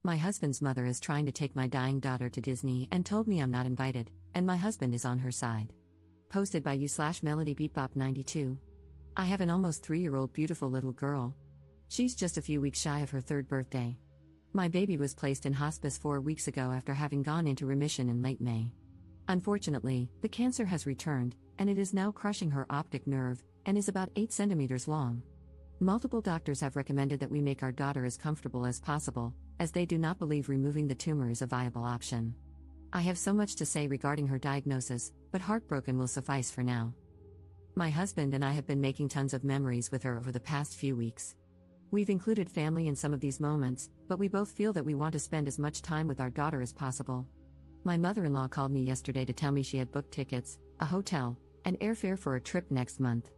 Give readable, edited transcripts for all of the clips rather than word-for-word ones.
My husband's mother is trying to take my dying daughter to Disney and told me I'm not invited, and my husband is on her side. Posted by you/MelodyBeatBop92. I have an almost 3-year-old beautiful little girl. She's just a few weeks shy of her 3rd birthday. My baby was placed in hospice 4 weeks ago after having gone into remission in late May. Unfortunately, the cancer has returned, and it is now crushing her optic nerve, and is about 8 centimeters long. Multiple doctors have recommended that we make our daughter as comfortable as possible, as they do not believe removing the tumor is a viable option. I have so much to say regarding her diagnosis, but heartbroken will suffice for now. My husband and I have been making tons of memories with her over the past few weeks. We've included family in some of these moments, but we both feel that we want to spend as much time with our daughter as possible. My mother-in-law called me yesterday to tell me she had booked tickets, a hotel, and airfare for a trip next month.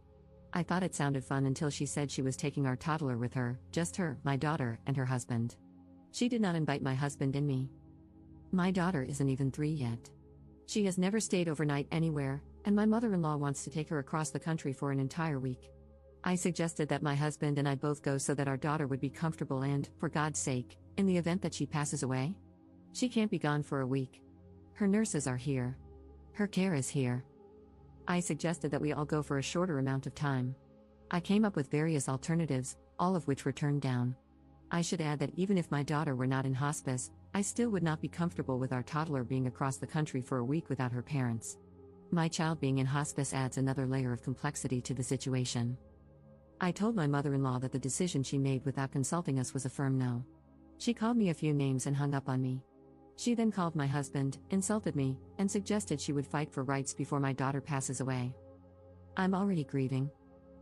I thought it sounded fun until she said she was taking our toddler with her, just her, my daughter, and her husband. She did not invite my husband and me. My daughter isn't even 3 yet. She has never stayed overnight anywhere, and my mother-in-law wants to take her across the country for an entire week. I suggested that my husband and I both go so that our daughter would be comfortable and, for God's sake, in the event that she passes away, she can't be gone for a week. Her nurses are here. Her care is here. I suggested that we all go for a shorter amount of time. I came up with various alternatives, all of which were turned down. I should add that even if my daughter were not in hospice, I still would not be comfortable with our toddler being across the country for a week without her parents. My child being in hospice adds another layer of complexity to the situation. I told my mother-in-law that the decision she made without consulting us was a firm no. She called me a few names and hung up on me. She then called my husband, insulted me, and suggested she would fight for rights before my daughter passes away. I'm already grieving.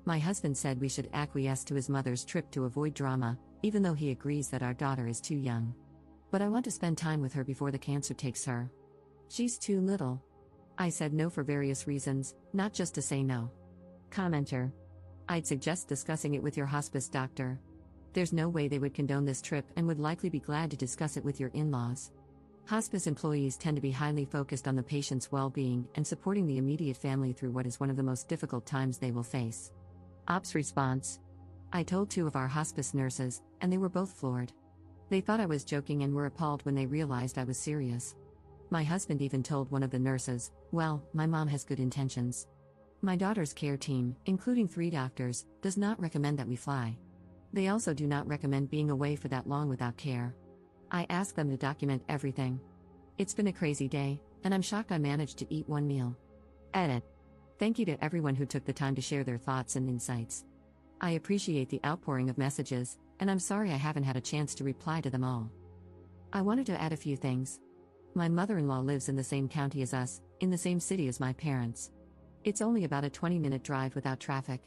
My husband said we should acquiesce to his mother's trip to avoid drama, even though he agrees that our daughter is too young. But I want to spend time with her before the cancer takes her. She's too little. I said no for various reasons, not just to say no. Commenter. I'd suggest discussing it with your hospice doctor. There's no way they would condone this trip and would likely be glad to discuss it with your in-laws. Hospice employees tend to be highly focused on the patient's well-being and supporting the immediate family through what is one of the most difficult times they will face. Ops response. I told 2 of our hospice nurses, and they were both floored. They thought I was joking and were appalled when they realized I was serious. My husband even told one of the nurses, "Well, my mom has good intentions." My daughter's care team, including 3 doctors, does not recommend that we fly. They also do not recommend being away for that long without care. I asked them to document everything. It's been a crazy day, and I'm shocked I managed to eat 1 meal. Edit. Thank you to everyone who took the time to share their thoughts and insights. I appreciate the outpouring of messages, and I'm sorry I haven't had a chance to reply to them all. I wanted to add a few things. My mother-in-law lives in the same county as us, in the same city as my parents. It's only about a 20-minute drive without traffic.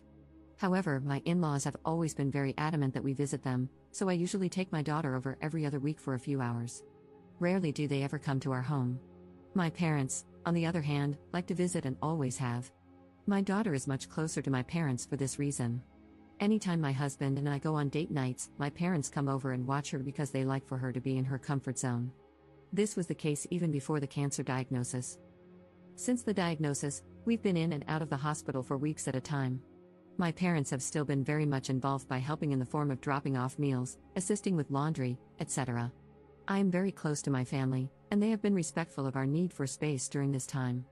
However, my in-laws have always been very adamant that we visit them, so I usually take my daughter over every other week for a few hours. Rarely do they ever come to our home. My parents, on the other hand, like to visit and always have. My daughter is much closer to my parents for this reason. Anytime my husband and I go on date nights, my parents come over and watch her because they like for her to be in her comfort zone. This was the case even before the cancer diagnosis. Since the diagnosis, we've been in and out of the hospital for weeks at a time. My parents have still been very much involved by helping in the form of dropping off meals, assisting with laundry, etc. I am very close to my family, and they have been respectful of our need for space during this time.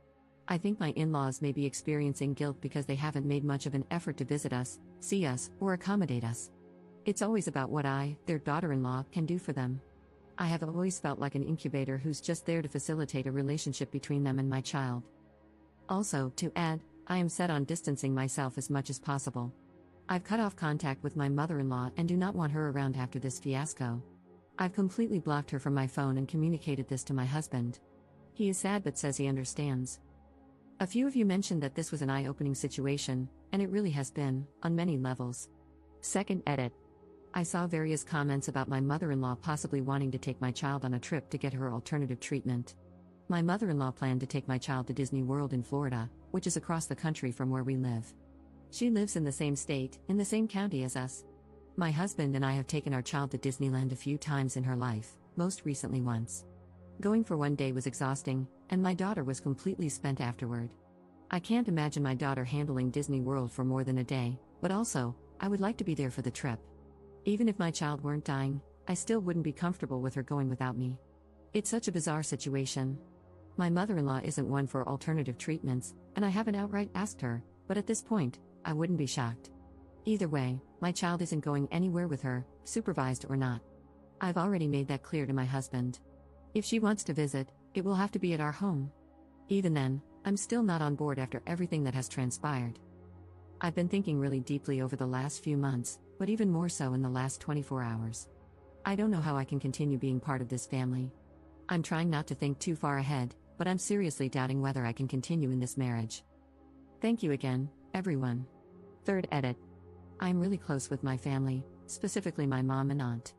I think my in-laws may be experiencing guilt because they haven't made much of an effort to visit us, see us, or accommodate us. It's always about what I, their daughter-in-law, can do for them. I have always felt like an incubator who's just there to facilitate a relationship between them and my child. Also, to add, I am set on distancing myself as much as possible. I've cut off contact with my mother-in-law and do not want her around after this fiasco. I've completely blocked her from my phone and communicated this to my husband. He is sad but says he understands. A few of you mentioned that this was an eye-opening situation, and it really has been, on many levels. Second edit. I saw various comments about my mother-in-law possibly wanting to take my child on a trip to get her alternative treatment. My mother-in-law planned to take my child to Disney World in Florida, which is across the country from where we live. She lives in the same state, in the same county as us. My husband and I have taken our child to Disneyland a few times in her life, most recently once. Going for 1 day was exhausting, and my daughter was completely spent afterward. I can't imagine my daughter handling Disney World for more than a day, but also, I would like to be there for the trip. Even if my child weren't dying, I still wouldn't be comfortable with her going without me. It's such a bizarre situation. My mother-in-law isn't one for alternative treatments, and I haven't outright asked her, but at this point, I wouldn't be shocked. Either way, my child isn't going anywhere with her, supervised or not. I've already made that clear to my husband. If she wants to visit, it will have to be at our home. Even then, I'm still not on board after everything that has transpired. I've been thinking really deeply over the last few months, but even more so in the last 24 hours. I don't know how I can continue being part of this family. I'm trying not to think too far ahead, but I'm seriously doubting whether I can continue in this marriage. Thank you again, everyone. Third edit. I'm really close with my family, specifically my mom and aunt.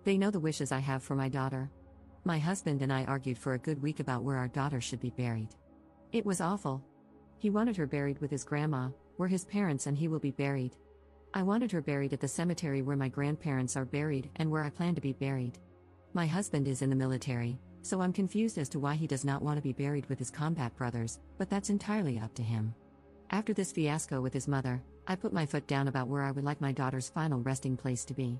They know the wishes I have for my daughter. My husband and I argued for a good week about where our daughter should be buried. It was awful. He wanted her buried with his grandma, where his parents and he will be buried. I wanted her buried at the cemetery where my grandparents are buried and where I plan to be buried. My husband is in the military, so I'm confused as to why he does not want to be buried with his combat brothers, but that's entirely up to him. After this fiasco with his mother, I put my foot down about where I would like my daughter's final resting place to be.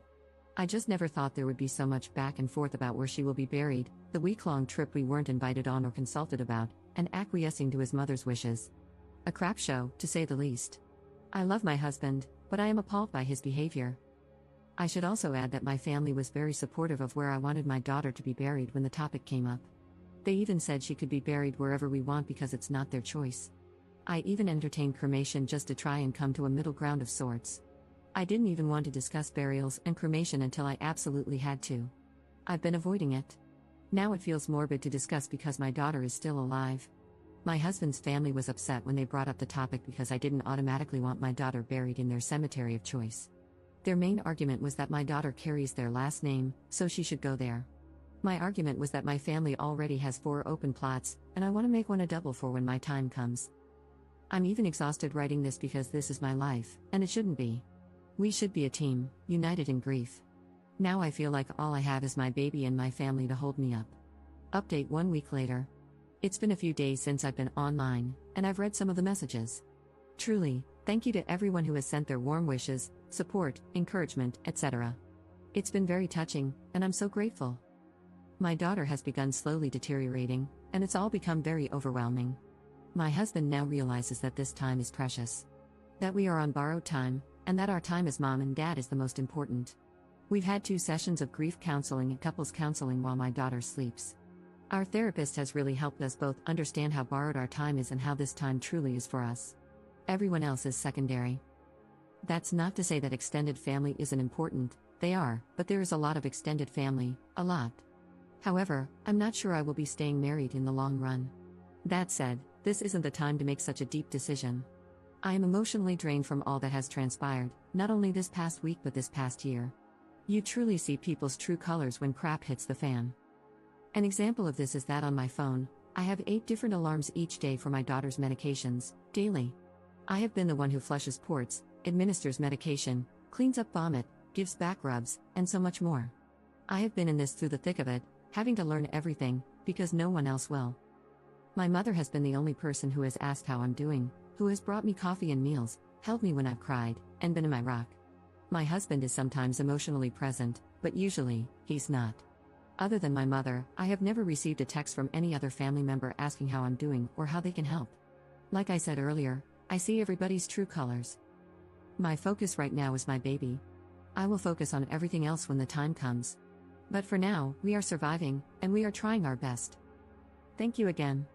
I just never thought there would be so much back and forth about where she will be buried, the week-long trip we weren't invited on or consulted about, and acquiescing to his mother's wishes. A crap show, to say the least. I love my husband, but I am appalled by his behavior. I should also add that my family was very supportive of where I wanted my daughter to be buried when the topic came up. They even said she could be buried wherever we want because it's not their choice. I even entertained cremation just to try and come to a middle ground of sorts. I didn't even want to discuss burials and cremation until I absolutely had to. I've been avoiding it. Now it feels morbid to discuss because my daughter is still alive. My husband's family was upset when they brought up the topic because I didn't automatically want my daughter buried in their cemetery of choice. Their main argument was that my daughter carries their last name, so she should go there. My argument was that my family already has 4 open plots, and I want to make one a double for when my time comes. I'm even exhausted writing this because this is my life, and it shouldn't be. We should be a team, united in grief. Now I feel like all I have is my baby and my family to hold me up. Update 1 week later. It's been a few days since I've been online, and I've read some of the messages. Truly, thank you to everyone who has sent their warm wishes, support, encouragement, etc. It's been very touching, and I'm so grateful. My daughter has begun slowly deteriorating, and it's all become very overwhelming. My husband now realizes that this time is precious. That we are on borrowed time, and that our time as mom and dad is the most important. We've had 2 sessions of grief counseling and couples counseling while my daughter sleeps. Our therapist has really helped us both understand how borrowed our time is and how this time truly is for us. Everyone else is secondary. That's not to say that extended family isn't important, they are, but there is a lot of extended family, a lot. However, I'm not sure I will be staying married in the long run. That said, this isn't the time to make such a deep decision. I am emotionally drained from all that has transpired, not only this past week but this past year. You truly see people's true colors when crap hits the fan. An example of this is that on my phone, I have 8 different alarms each day for my daughter's medications, daily. I have been the one who flushes ports, administers medication, cleans up vomit, gives back rubs, and so much more. I have been in this through the thick of it, having to learn everything, because no one else will. My mother has been the only person who has asked how I'm doing, who has brought me coffee and meals, held me when I've cried, and been in my rock. My husband is sometimes emotionally present, but usually, he's not. Other than my mother, I have never received a text from any other family member asking how I'm doing or how they can help. Like I said earlier, I see everybody's true colors. My focus right now is my baby. I will focus on everything else when the time comes. But for now, we are surviving, and we are trying our best. Thank you again.